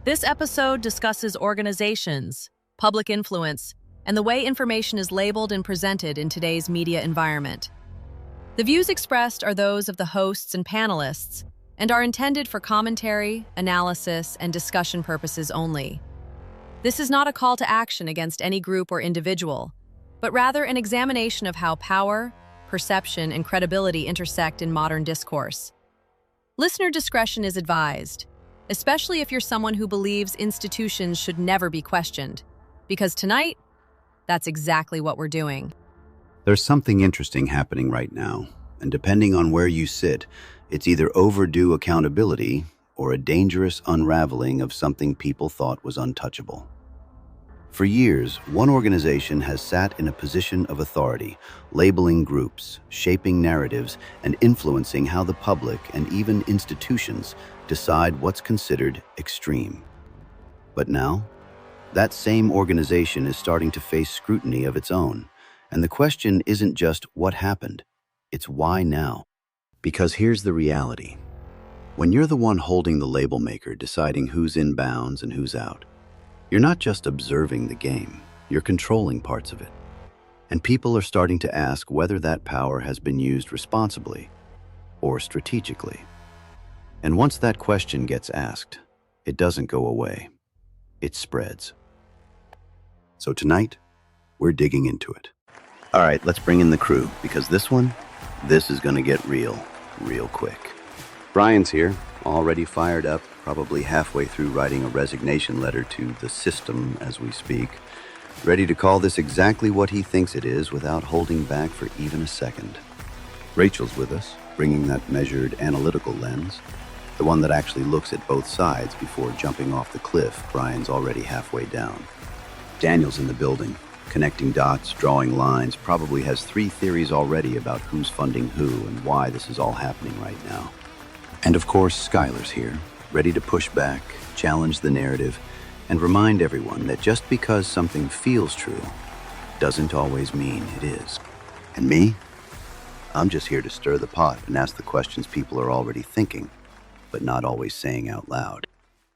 This episode discusses organizations, public influence, and the way information is labeled and presented in today's media environment. The views expressed are those of the hosts and panelists and are intended for commentary, analysis, and discussion purposes only. This is not a call to action against any group or individual, but rather an examination of how power, perception, and credibility intersect in modern discourse. Listener discretion is advised, especially if you're someone who believes institutions should never be questioned, because tonight, that's exactly what we're doing. There's something interesting happening right now, and depending on where you sit, it's either overdue accountability or a dangerous unraveling of something people thought was untouchable. For years, one organization has sat in a position of authority, labeling groups, shaping narratives, and influencing how the public and even institutions decide what's considered extreme. But now, that same organization is starting to face scrutiny of its own, and the question isn't just what happened, it's why now. Because here's the reality. When you're the one holding the label maker deciding who's in bounds and who's out, you're not just observing the game, you're controlling parts of it. And people are starting to ask whether that power has been used responsibly or strategically. And once that question gets asked, it doesn't go away. It spreads. So tonight, we're digging into it. All right, let's bring in the crew, because this is gonna get real quick. Brian's here, already fired up, probably halfway through writing a resignation letter to the system as we speak, ready to call this exactly what he thinks it is without holding back for even a second. Rachel's with us, bringing that measured analytical lens, the one that actually looks at both sides before jumping off the cliff Brian's already halfway down. Daniel's in the building, connecting dots, drawing lines, probably has 3 theories already about who's funding who and why this is all happening right now. And of course, Skylar's here, ready to push back, challenge the narrative, and remind everyone that just because something feels true doesn't always mean it is. And me? I'm just here to stir the pot and ask the questions people are already thinking, but not always saying out loud.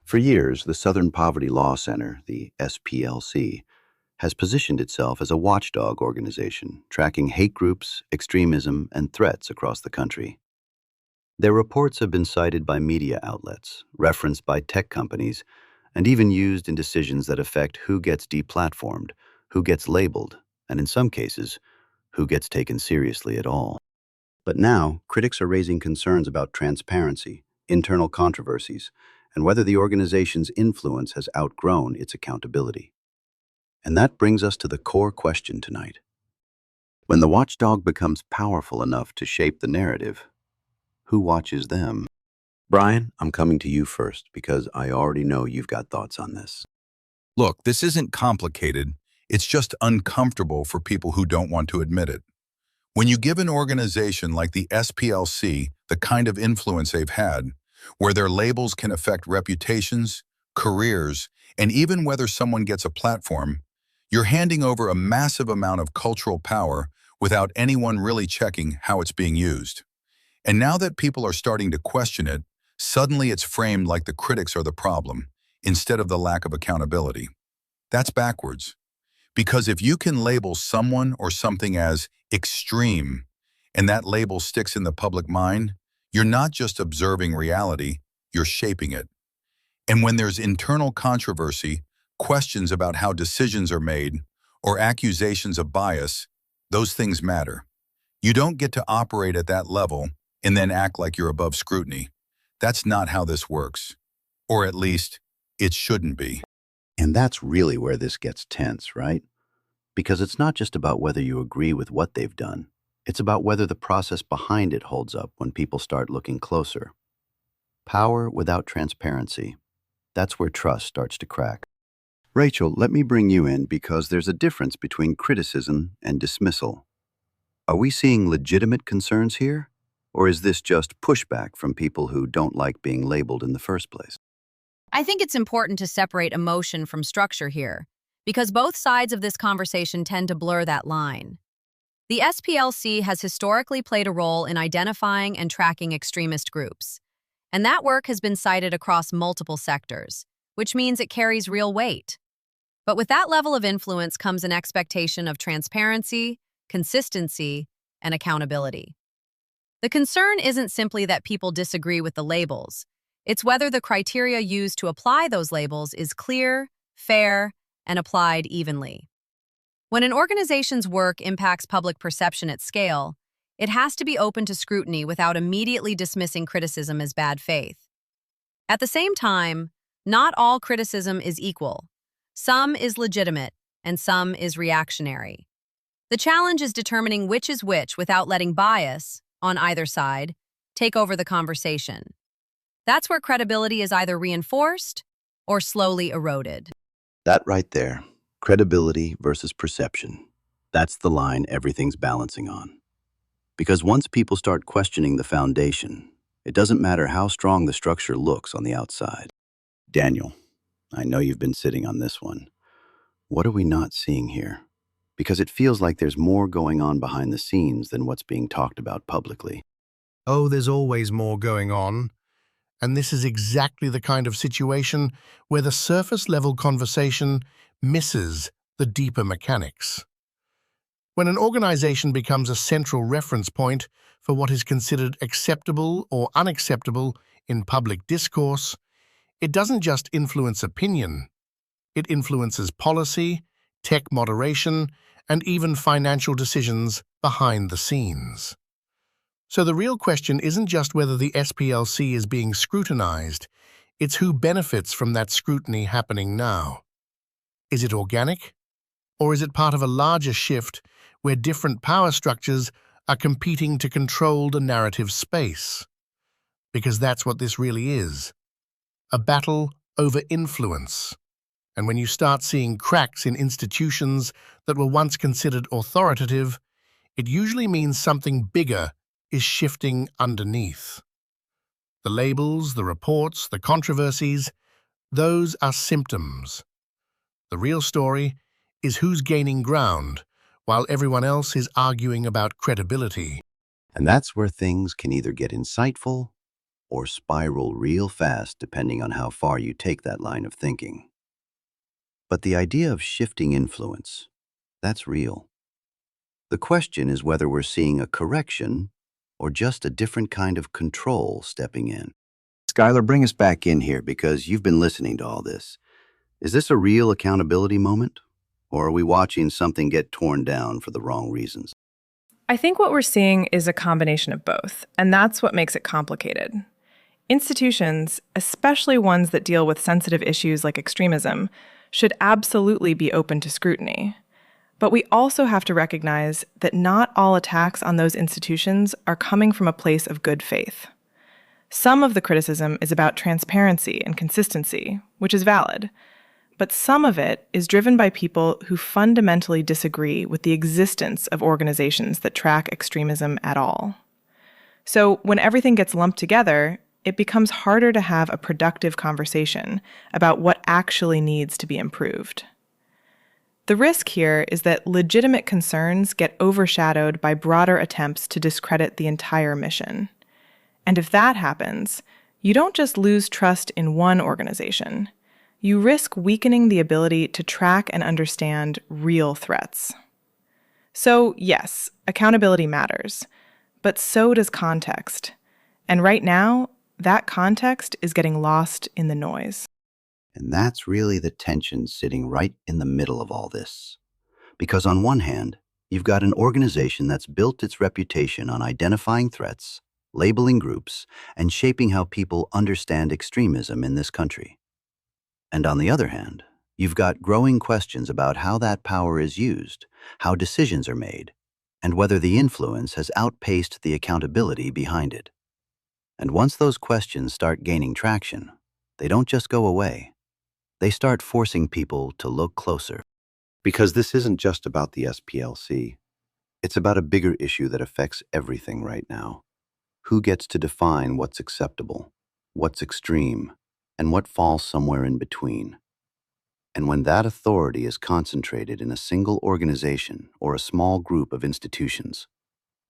For years, the Southern Poverty Law Center, the SPLC, has positioned itself as a watchdog organization, tracking hate groups, extremism, and threats across the country. Their reports have been cited by media outlets, referenced by tech companies, and even used in decisions that affect who gets deplatformed, who gets labeled, and in some cases, who gets taken seriously at all. But now, critics are raising concerns about transparency, internal controversies, and whether the organization's influence has outgrown its accountability. And that brings us to the core question tonight. When the watchdog becomes powerful enough to shape the narrative, who watches them? Brian, I'm coming to you first because I already know you've got thoughts on this. Look, this isn't complicated. It's just uncomfortable for people who don't want to admit it. When you give an organization like the SPLC the kind of influence they've had, where their labels can affect reputations, careers, and even whether someone gets a platform, you're handing over a massive amount of cultural power without anyone really checking how it's being used. And now that people are starting to question it, suddenly it's framed like the critics are the problem, instead of the lack of accountability. That's backwards. Because if you can label someone or something as extreme, and that label sticks in the public mind, you're not just observing reality, you're shaping it. And when there's internal controversy, questions about how decisions are made, or accusations of bias, those things matter. You don't get to operate at that level and then act like you're above scrutiny. That's not how this works. Or at least, it shouldn't be. And that's really where this gets tense, right? Because it's not just about whether you agree with what they've done. It's about whether the process behind it holds up when people start looking closer. Power without transparency. That's where trust starts to crack. Rachel, let me bring you in because there's a difference between criticism and dismissal. Are we seeing legitimate concerns here? Or is this just pushback from people who don't like being labeled in the first place? I think it's important to separate emotion from structure here, because both sides of this conversation tend to blur that line. The SPLC has historically played a role in identifying and tracking extremist groups, and that work has been cited across multiple sectors, which means it carries real weight. But with that level of influence comes an expectation of transparency, consistency, and accountability. The concern isn't simply that people disagree with the labels. It's whether the criteria used to apply those labels is clear, fair, and applied evenly. When an organization's work impacts public perception at scale, it has to be open to scrutiny without immediately dismissing criticism as bad faith. At the same time, not all criticism is equal. Some is legitimate, and some is reactionary. The challenge is determining which is which without letting bias, on either side, take over the conversation. That's where credibility is either reinforced or slowly eroded. That right there, credibility versus perception. That's the line everything's balancing on. Because once people start questioning the foundation, it doesn't matter how strong the structure looks on the outside. Daniel, I know you've been sitting on this one. What are we not seeing here? Because it feels like there's more going on behind the scenes than what's being talked about publicly. Oh, there's always more going on. And this is exactly the kind of situation where the surface-level conversation misses the deeper mechanics. When an organization becomes a central reference point for what is considered acceptable or unacceptable in public discourse, it doesn't just influence opinion. It influences policy, tech moderation, and even financial decisions behind the scenes. So the real question isn't just whether the SPLC is being scrutinized, it's who benefits from that scrutiny happening now. Is it organic? Or is it part of a larger shift where different power structures are competing to control the narrative space? Because that's what this really is. A battle over influence. And when you start seeing cracks in institutions that were once considered authoritative, it usually means something bigger is shifting underneath. The labels, the reports, the controversies, those are symptoms. The real story is who's gaining ground while everyone else is arguing about credibility. And that's where things can either get insightful or spiral real fast depending on how far you take that line of thinking. But the idea of shifting influence, that's real. The question is whether we're seeing a correction or just a different kind of control stepping in. Skylar, bring us back in here because you've been listening to all this. Is this a real accountability moment, or are we watching something get torn down for the wrong reasons? I think what we're seeing is a combination of both, and that's what makes it complicated. Institutions, especially ones that deal with sensitive issues like extremism, should absolutely be open to scrutiny. But we also have to recognize that not all attacks on those institutions are coming from a place of good faith. Some of the criticism is about transparency and consistency, which is valid. But some of it is driven by people who fundamentally disagree with the existence of organizations that track extremism at all. So when everything gets lumped together, it becomes harder to have a productive conversation about what actually needs to be improved. The risk here is that legitimate concerns get overshadowed by broader attempts to discredit the entire mission. And if that happens, you don't just lose trust in one organization. You risk weakening the ability to track and understand real threats. So, yes, accountability matters, but so does context. And right now, that context is getting lost in the noise. And that's really the tension sitting right in the middle of all this. Because on one hand, you've got an organization that's built its reputation on identifying threats, labeling groups, and shaping how people understand extremism in this country. And on the other hand, you've got growing questions about how that power is used, how decisions are made, and whether the influence has outpaced the accountability behind it. And once those questions start gaining traction, they don't just go away. They start forcing people to look closer. Because this isn't just about the SPLC. It's about a bigger issue that affects everything right now. Who gets to define what's acceptable, what's extreme, and what falls somewhere in between? And when that authority is concentrated in a single organization or a small group of institutions,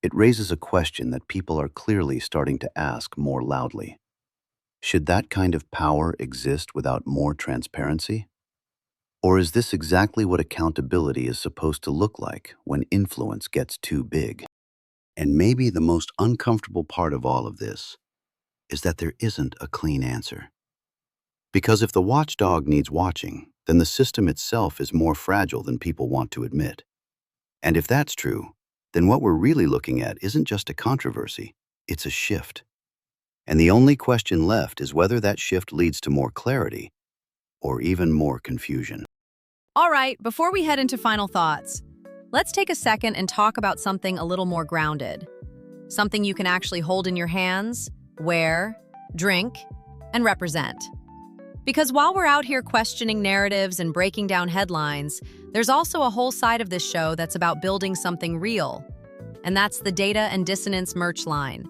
it raises a question that people are clearly starting to ask more loudly. Should that kind of power exist without more transparency? Or is this exactly what accountability is supposed to look like when influence gets too big? And maybe the most uncomfortable part of all of this is that there isn't a clean answer. Because if the watchdog needs watching, then the system itself is more fragile than people want to admit. And if that's true, then what we're really looking at isn't just a controversy, it's a shift. And the only question left is whether that shift leads to more clarity or even more confusion. All right, before we head into final thoughts, let's take a second and talk about something a little more grounded. Something you can actually hold in your hands, wear, drink, and represent. Because while we're out here questioning narratives and breaking down headlines, there's also a whole side of this show that's about building something real. And that's the Data and Dissonance merch line.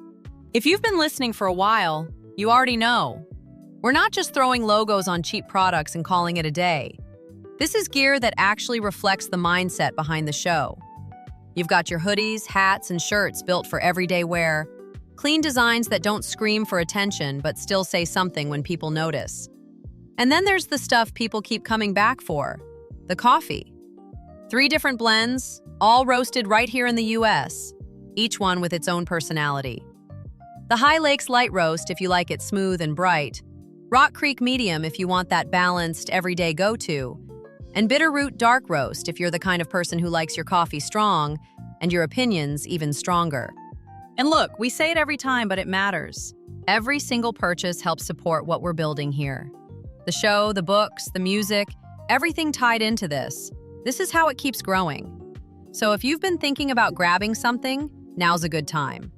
If you've been listening for a while, you already know. We're not just throwing logos on cheap products and calling it a day. This is gear that actually reflects the mindset behind the show. You've got your hoodies, hats, and shirts built for everyday wear, clean designs that don't scream for attention but still say something when people notice. And then there's the stuff people keep coming back for, the coffee. 3 different blends, all roasted right here in the US, each one with its own personality. The High Lakes Light Roast if you like it smooth and bright, Rock Creek Medium if you want that balanced, everyday go-to, and Bitterroot Dark Roast if you're the kind of person who likes your coffee strong and your opinions even stronger. And look, we say it every time, but it matters. Every single purchase helps support what we're building here. The show, the books, the music, everything tied into this. This is how it keeps growing. So if you've been thinking about grabbing something, now's a good time.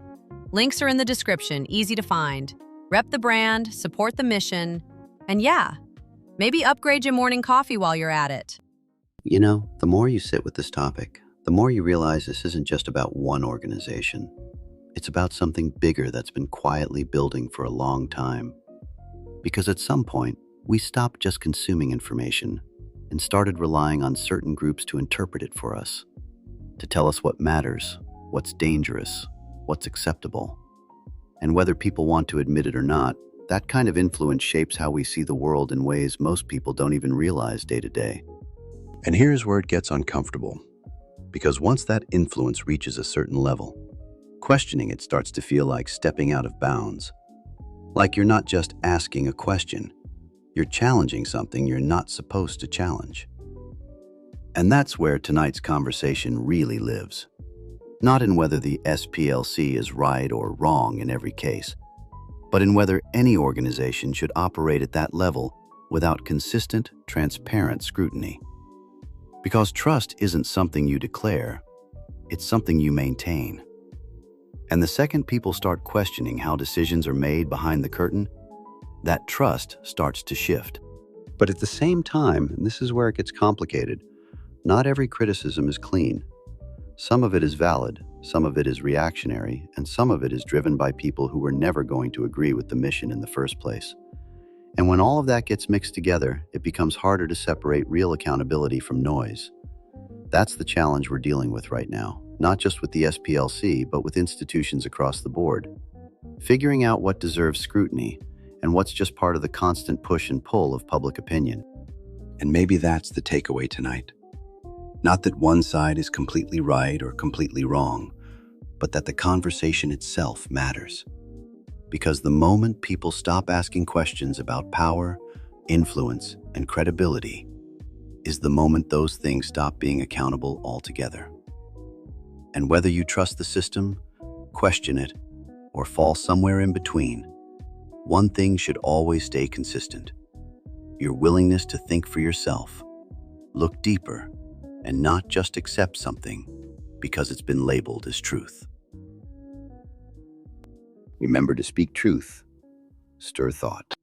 Links are in the description, easy to find. Rep the brand, support the mission, and yeah, maybe upgrade your morning coffee while you're at it. You know, the more you sit with this topic, the more you realize this isn't just about one organization. It's about something bigger that's been quietly building for a long time. Because at some point, we stopped just consuming information and started relying on certain groups to interpret it for us, to tell us what matters, what's dangerous, what's acceptable. And whether people want to admit it or not, that kind of influence shapes how we see the world in ways most people don't even realize day to day. And here's where it gets uncomfortable. Because once that influence reaches a certain level, questioning it starts to feel like stepping out of bounds. Like you're not just asking a question, you're challenging something you're not supposed to challenge. And that's where tonight's conversation really lives. Not in whether the SPLC is right or wrong in every case, but in whether any organization should operate at that level without consistent, transparent scrutiny. Because trust isn't something you declare, it's something you maintain. And the second people start questioning how decisions are made behind the curtain, that trust starts to shift. But at the same time, and this is where it gets complicated, not every criticism is clean. Some of it is valid, some of it is reactionary, and some of it is driven by people who were never going to agree with the mission in the first place. And when all of that gets mixed together, it becomes harder to separate real accountability from noise. That's the challenge we're dealing with right now, not just with the SPLC, but with institutions across the board. Figuring out what deserves scrutiny and what's just part of the constant push and pull of public opinion. And maybe that's the takeaway tonight. Not that one side is completely right or completely wrong, but that the conversation itself matters. Because the moment people stop asking questions about power, influence, and credibility is the moment those things stop being accountable altogether. And whether you trust the system, question it, or fall somewhere in between, one thing should always stay consistent: your willingness to think for yourself, look deeper, and not just accept something because it's been labeled as truth. Remember to speak truth, stir thought.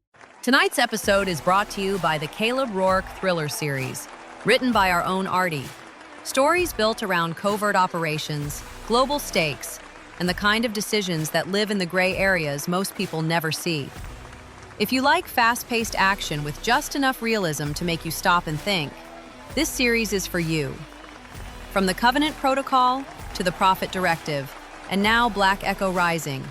Tonight's episode is brought to you by the Caleb Rourke Thriller series, written by our own Artie. Stories built around covert operations, global stakes, and the kind of decisions that live in the gray areas most people never see. If you like fast-paced action with just enough realism to make you stop and think, this series is for you. From the Covenant Protocol to the Prophet Directive, and now Black Echo Rising,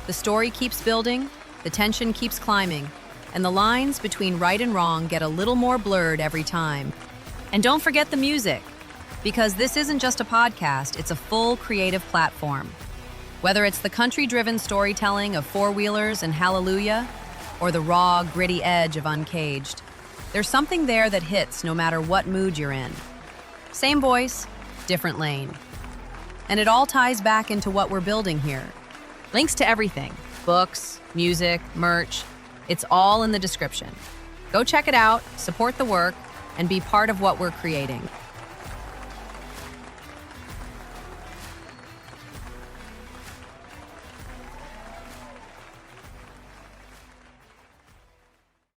the story keeps building, the tension keeps climbing, and the lines between right and wrong get a little more blurred every time. And don't forget the music, because this isn't just a podcast, it's a full creative platform. Whether it's the country-driven storytelling of Four-Wheelers and Hallelujah, or the raw, gritty edge of Uncaged, there's something there that hits no matter what mood you're in. Same voice, different lane. And it all ties back into what we're building here. Links to everything, books, music, merch, it's all in the description. Go check it out, support the work, and be part of what we're creating.